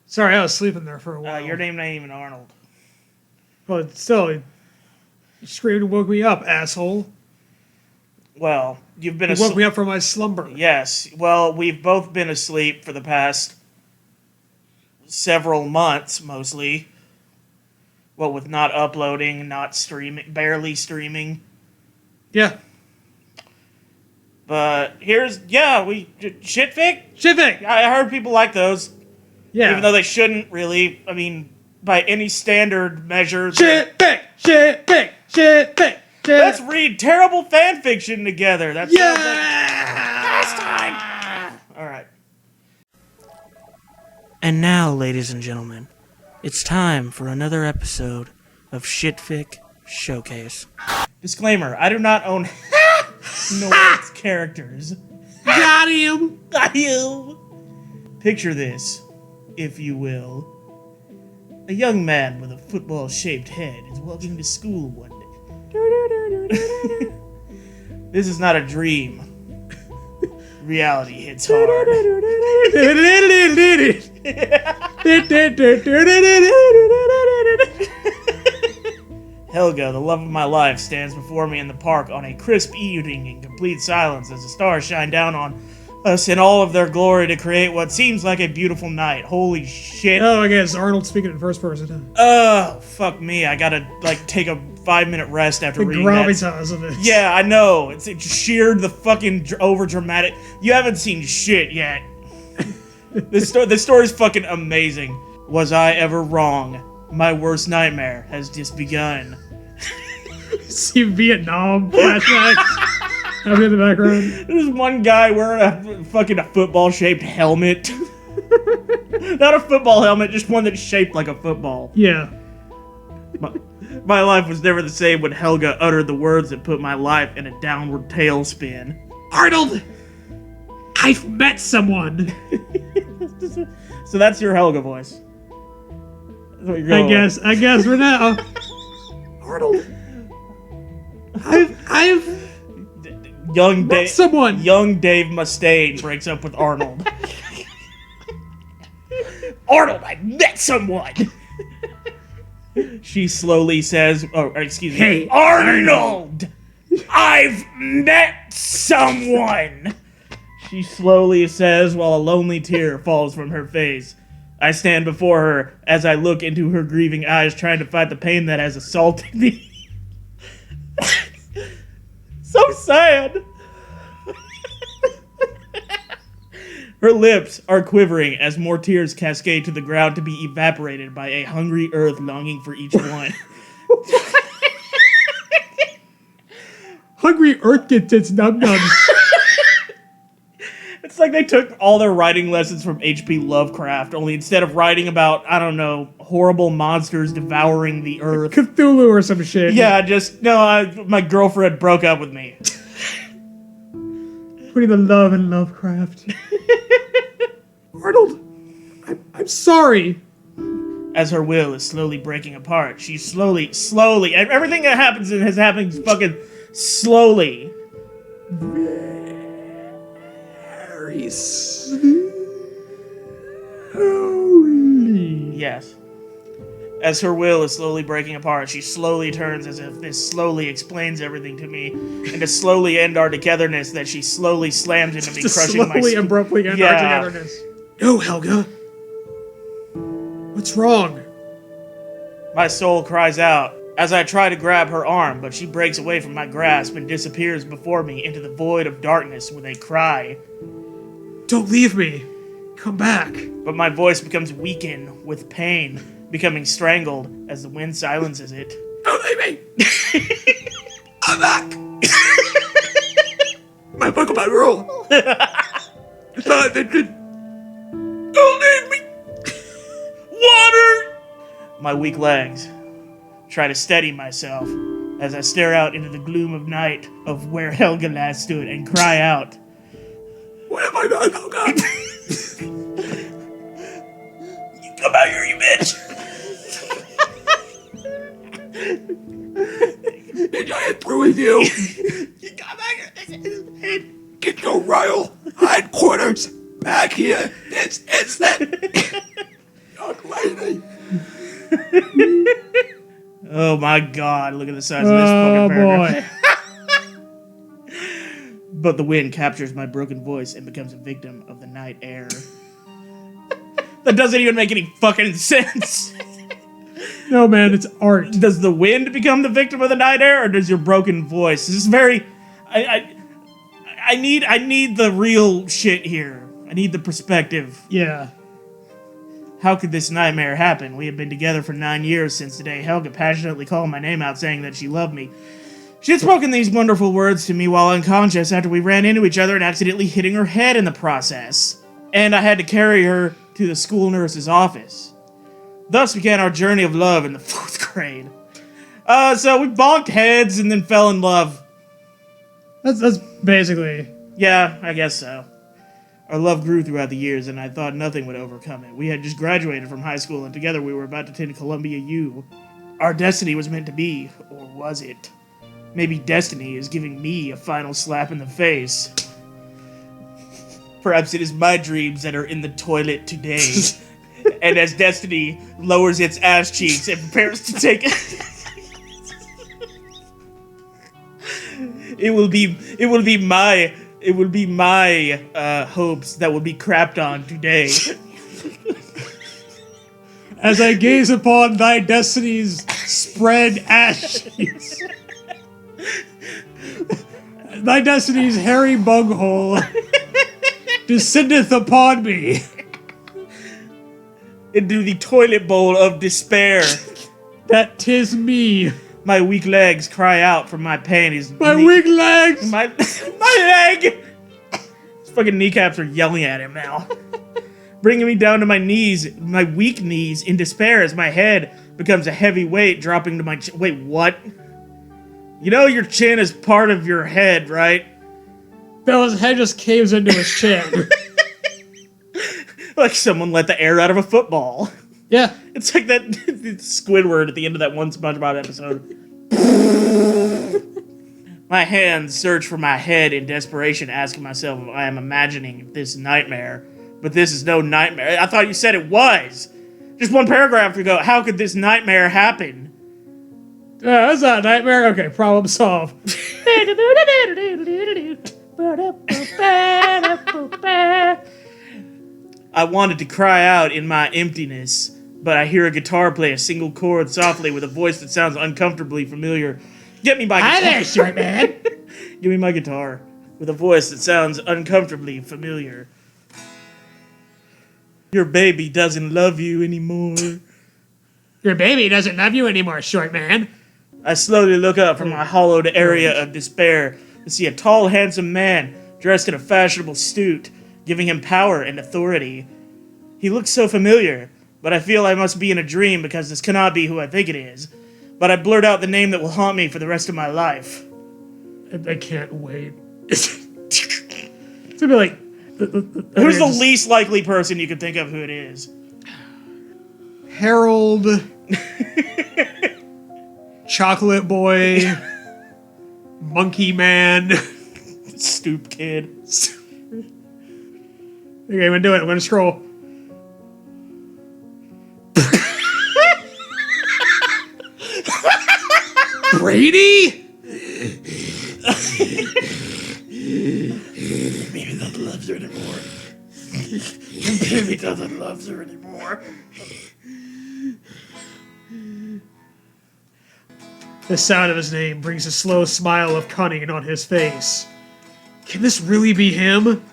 Sorry, I was sleeping there for a while. Your name ain't even Arnold. But still, you screamed and woke me up, asshole. Well, you've been You woke me up from my slumber. Yes. Well, we've both been asleep for the past several months, mostly. Well, with not uploading, not streaming, barely streaming. Yeah. But Shitfic? Shitfic! I heard people like those. Yeah. Even though they shouldn't really, I mean, by any standard measure. Shitfic! Let's read terrible fan fiction together. That's last time. All right. And now, ladies and gentlemen, it's time for another episode of Shitfic Showcase. Disclaimer: I do not own Noel's characters. Got him! Got you. Picture this, if you will. A young man with a football-shaped head is walking to school one day. This is not a dream. Reality hits hard. Helga, the love of my life, stands before me in the park on a crisp evening in complete silence as the stars shine down on us in all of their glory to create what seems like a beautiful night. Holy shit. Oh, I guess Arnold speaking in first person. Oh, fuck me. I gotta, take a 5-minute rest after reading that. The gravitas of it. Yeah, I know. It sheared the fucking over-dramatic. You haven't seen shit yet. This story's fucking amazing. Was I ever wrong? My worst nightmare has just begun. See Vietnam flashbacks happening in the background. There's one guy wearing a football-shaped helmet. Not a football helmet, just one that's shaped like a football. Yeah. My life was never the same when Helga uttered the words that put my life in a downward tailspin. Arnold! I've met someone! So that's your Helga voice. I guess for now. Arnold! I've met someone! Young Dave Mustaine breaks up with Arnold. Arnold, I met someone! She slowly says, Hey, Arnold! I've met someone! She slowly says while a lonely tear falls from her face. I stand before her as I look into her grieving eyes, trying to fight the pain that has assaulted me. So sad. Her lips are quivering as more tears cascade to the ground to be evaporated by a hungry earth longing for each one. Hungry earth gets its num-nums. It's like they took all their writing lessons from H.P. Lovecraft, only instead of writing about, I don't know, horrible monsters devouring the earth. Cthulhu or some shit. Yeah, my girlfriend broke up with me. Putting the love in Lovecraft. Arnold, I'm sorry. As her will is slowly breaking apart, she's slowly, everything that happens has happened fucking slowly. Very slowly. Yes. As her will is slowly breaking apart, she slowly turns as if this slowly explains everything to me, and to slowly end our togetherness that she slowly slams into me, crushing my... slowly, abruptly end our togetherness. No, Helga. What's wrong? My soul cries out as I try to grab her arm, but she breaks away from my grasp and disappears before me into the void of darkness with a cry. Don't leave me. Come back. But my voice becomes weakened with pain, becoming strangled as the wind silences it. Don't leave me. I'm back. My Pokemon rule. It's not fiction. Don't leave me. Water! My weak legs try to steady myself as I stare out into the gloom of night of where Helga last stood and cry out. What have I done, Helga? You come out here, you bitch! Bitch, I had through with you. You come out here! Get your royal hindquarters back here. This is that young lady. Oh my god, look at the size of this fucking paragraph. Boy. But the wind captures my broken voice and becomes a victim of the night air. That doesn't even make any fucking sense. No, man, it's art. Does the wind become the victim of the night air, or does your broken voice? This is very... I need the real shit here. I need the perspective. Yeah. How could this nightmare happen? We have been together for 9 years since the day Helga passionately called my name out saying that she loved me. She had spoken these wonderful words to me while unconscious after we ran into each other and accidentally hitting her head in the process. And I had to carry her to the school nurse's office. Thus began our journey of love in the 4th grade. So we bonked heads and then fell in love. That's basically... Yeah, I guess so. Our love grew throughout the years, and I thought nothing would overcome it. We had just graduated from high school, and together we were about to attend Columbia U. Our destiny was meant to be, or was it? Maybe destiny is giving me a final slap in the face. Perhaps it is my dreams that are in the toilet today. And as destiny lowers its ass cheeks and prepares to take it... It will be my hopes that will be crapped on today. As I gaze upon thy destiny's spread ash cheeks. Thy destiny's hairy bunghole descendeth upon me. Into the toilet bowl of despair. That 'tis me. My weak legs cry out from my panties. My weak legs! My leg! His fucking kneecaps are yelling at him now. Bringing me down to my knees, my weak knees, in despair as my head becomes a heavy weight dropping to my chin. Wait, what? You know your chin is part of your head, right? No, his head just caves into his chin. Like someone let the air out of a football. Yeah. It's like that Squidward at the end of that one SpongeBob episode. My hands search for my head in desperation, asking myself if I am imagining this nightmare. But this is no nightmare. I thought you said it was. Just one paragraph ago, how could this nightmare happen? That's not a nightmare. Okay, problem solved. I wanted to cry out in my emptiness, but I hear a guitar play a single chord softly with a voice that sounds uncomfortably familiar. Get me my guitar. Hi there, short man. Give me my guitar with a voice that sounds uncomfortably familiar. Your baby doesn't love you anymore. Your baby doesn't love you anymore, short man. I slowly look up from my hollowed area of despair to see a tall, handsome man dressed in a fashionable suit, giving him power and authority. He looks so familiar, but I feel I must be in a dream because this cannot be who I think it is. But I blurt out the name that will haunt me for the rest of my life. I can't wait. It's gonna be like... Who's the least likely person you could think of who it is? Harold... Chocolate Boy... Monkey Man... Stoop Kid. Okay, I'm gonna do it. I'm gonna scroll. Brady? Baby doesn't love her anymore. Baby doesn't love her anymore. The sound of his name brings a slow smile of cunning on his face. Can this really be him?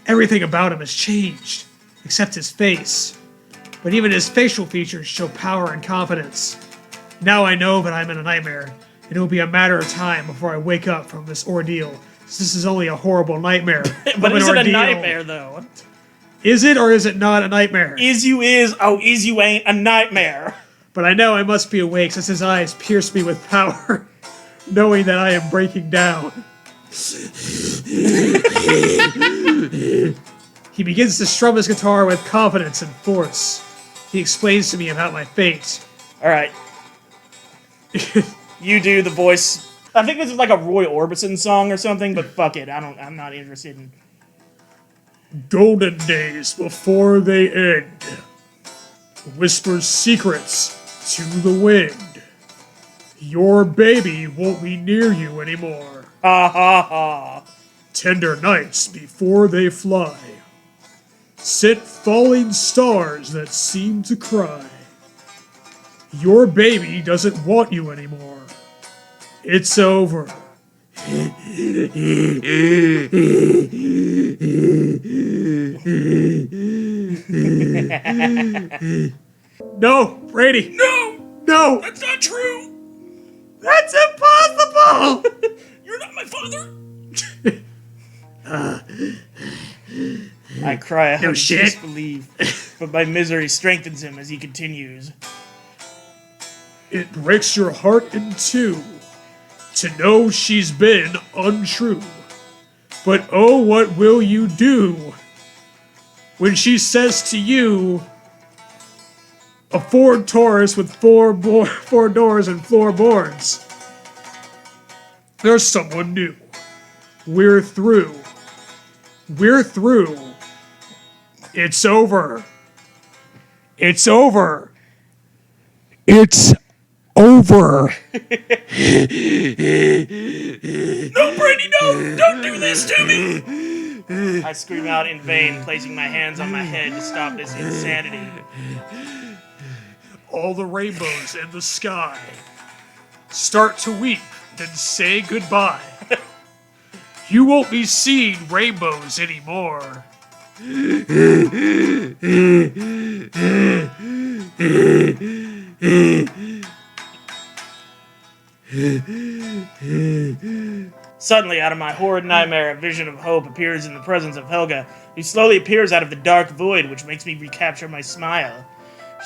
Everything about him has changed, except his face. But even his facial features show power and confidence. Now I know that I'm in a nightmare, and it will be a matter of time before I wake up from this ordeal. This is only a horrible nightmare. But is it a ordeal. nightmare, though? Is it or is it not a nightmare? Is you ain't a nightmare. But I know I must be awake since his eyes pierce me with power, knowing that I am breaking down. He begins to strum his guitar with confidence and force. He explains to me about my fate. All right. You do the voice. I think this is like a Roy Orbison song or something, but fuck it. I'm not interested in... Golden days before they end. Whispers secrets to the wind. Your baby won't be near you anymore. Ha ha ha. Tender nights before they fly. Sit falling stars that seem to cry. Your baby doesn't want you anymore. It's over. No, Brady. No! No. That's not true! That's impossible. You're not my father! I cry out No in shit. disbelief, but my misery strengthens him as he continues. It breaks your heart in two to know she's been untrue. But oh, what will you do when she says to you, a Ford Taurus with four doors and floorboards, there's someone new. We're through. We're through. It's over. It's over. It's over. No, Brady, no! Don't do this to me! I scream out in vain, placing my hands on my head to stop this insanity. All the rainbows in the sky start to weep, then say goodbye. You won't be seeing rainbows anymore. Suddenly, out of my horrid nightmare, a vision of hope appears in the presence of Helga, who slowly appears out of the dark void, which makes me recapture my smile.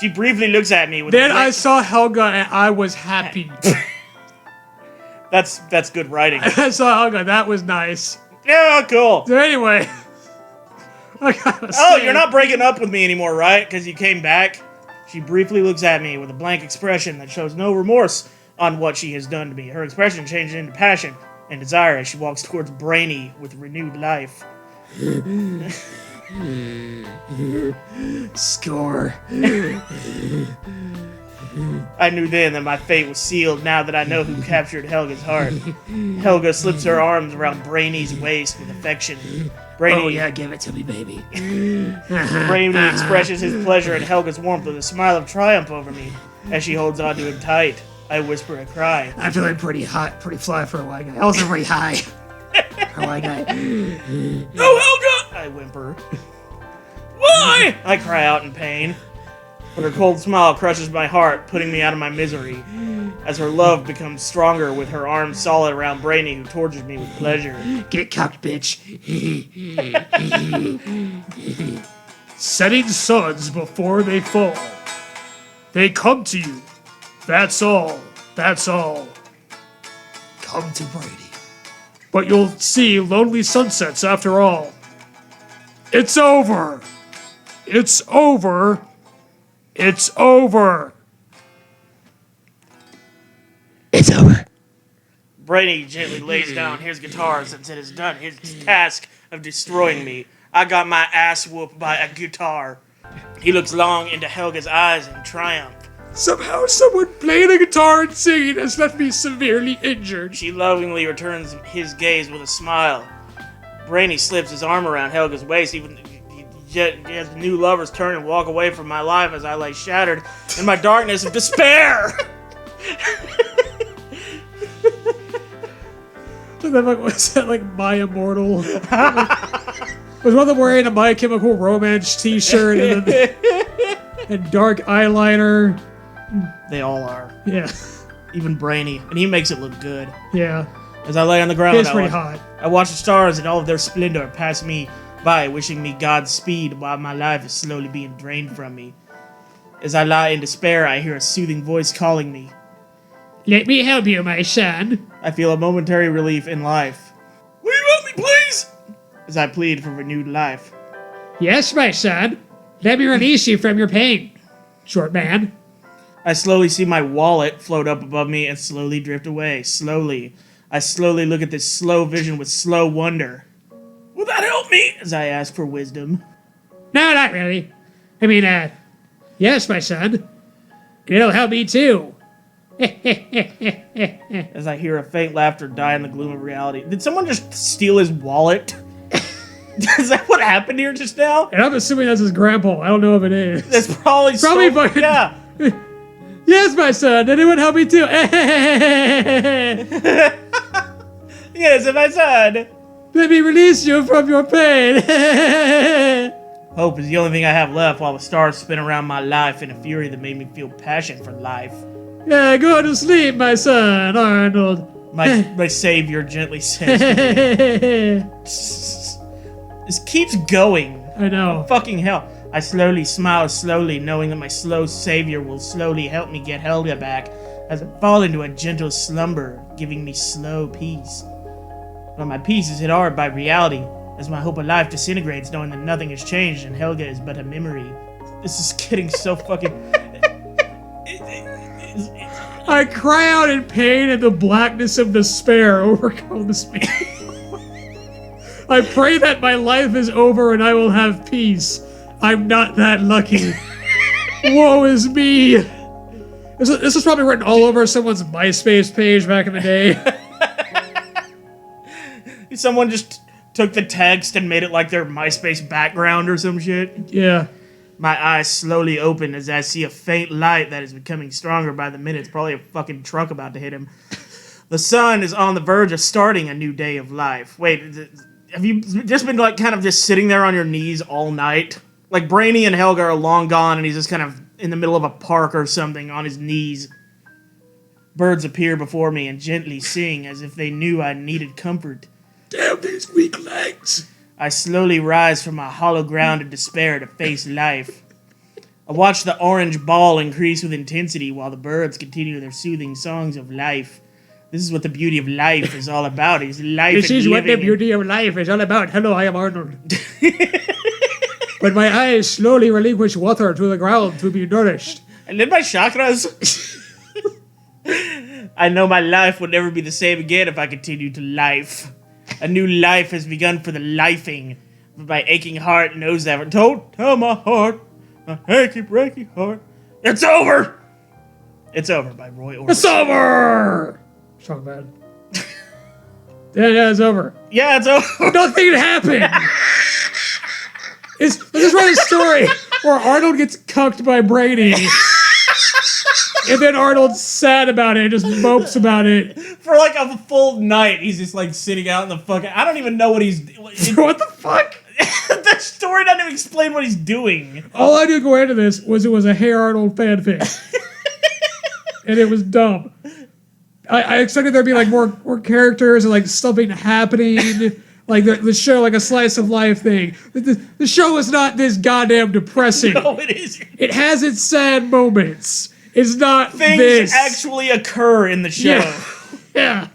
She briefly looks at me with Then a I saw Helga and I was happy. That's good writing. I saw Helga, that was nice. Yeah, cool. So anyway, I gotta Oh, say, you're not breaking up with me anymore, right? Because you came back? She briefly looks at me with a blank expression that shows no remorse on what she has done to me. Her expression changes into passion and desire as she walks towards Brainy with renewed life. Score. I knew then that my fate was sealed now that I know who captured Helga's heart. Helga slips her arms around Brainy's waist with affection. Brainy, Oh yeah, give it to me, baby. Brainy expresses his pleasure at Helga's warmth with a smile of triumph over me as she holds on to him tight. I whisper a cry. I'm feeling pretty hot, pretty fly for a white guy. Also pretty high for a white guy. No, Helga! I whimper. Why? I cry out in pain. But her cold smile crushes my heart, putting me out of my misery, as her love becomes stronger with her arms solid around Brainy, who tortures me with pleasure. Get cocked, bitch. Setting suns before they fall. They come to you. That's all. That's all. Come to Brady. But you'll see lonely sunsets after all. It's over. It's over. It's over. It's over. Brainy gently lays down his guitar since it has done his task of destroying me. I got my ass whooped by a guitar. He looks long into Helga's eyes in triumph. Somehow someone playing a guitar and singing has left me severely injured. She lovingly returns his gaze with a smile. Brainy slips his arm around Helga's waist, even as the new lovers turn and walk away from my life as I lay shattered in my darkness of despair. Was that like My Immortal? Was one of them wearing a My Chemical Romance t-shirt and dark eyeliner? They all are. Yeah. Even Brainy. And he makes it look good. Yeah. As I lay on the ground, It's pretty hot. I watch the stars in all of their splendor pass me by, wishing me Godspeed while my life is slowly being drained from me. As I lie in despair, I hear a soothing voice calling me. Let me help you, my son. I feel a momentary relief in life Will you help me, please? as I plead for renewed life. Yes, my son. Let me release you from your pain, short man. I slowly see my wallet float up above me and slowly drift away. Slowly. I slowly look at this slow vision with slow wonder. Will that help me? As I ask for wisdom. No, not really. I mean, yes, my son. It'll help me too. As I hear a faint laughter die in the gloom of reality. Did someone just steal his wallet? Is that what happened here just now? And I'm assuming that's his grandpa. I don't know if it is. That's probably fucking... Yeah. Yes, my son. And it would help me too. Yes, my son. Let me release you from your pain. Hope is the only thing I have left while the stars spin around my life in a fury that made me feel passion for life. Yeah, go to sleep, my son, Arnold. My savior gently says to me. This keeps going. I know. Fucking hell. I slowly smile slowly, knowing that my slow savior will slowly help me get Helga back as I fall into a gentle slumber, giving me slow peace. But my peace is hit hard by reality, as my hope of life disintegrates knowing that nothing has changed and Helga is but a memory. This is getting so fucking... I cry out in pain and the blackness of despair overcomes me. I pray that my life is over and I will have peace. I'm not that lucky. Woe is me. This was probably written all over someone's MySpace page back in the day. Someone just took the text and made it like their MySpace background or some shit. Yeah. My eyes slowly open as I see a faint light that is becoming stronger by the minute. It's probably a fucking truck about to hit him. The sun is on the verge of starting a new day of life. Wait, have you just been like kind of just sitting there on your knees all night? Like Brainy and Helga are long gone and he's just kind of in the middle of a park or something on his knees. Birds appear before me and gently sing as if they knew I needed comfort. Damn these weak legs. I slowly rise from my hollow ground of despair to face life. I watch the orange ball increase with intensity while the birds continue their soothing songs of life. This is what the beauty of life is all about. Is life This and is what the living. beauty of life is all about. Hello, I am Arnold. But my eyes slowly relinquish water to the ground to be nourished. And then my chakras. I know my life will never be the same again if I continue to life. A new life has begun for the lifing. But my aching heart knows that. Don't tell my heart, my achy breaky heart. It's over! It's over by Roy Orbison. It's over! Song bad. Yeah, it's over. Yeah, it's over. Nothing happened! Let's just write a story where Arnold gets cucked by Brady. And then Arnold's sad about it and just mopes about it. For like a full night, he's just like sitting out in the fucking... I don't even know what he's... What the fuck? The story doesn't even explain what he's doing. All I knew going into this was it was a Hey Arnold fanfic. And it was dumb. I expected there to be like more characters and like something happening. Like the show, like a slice of life thing. The show is not this goddamn depressing. No, it isn't. It has its sad moments. It's not Things this. actually occur in the show. Yeah.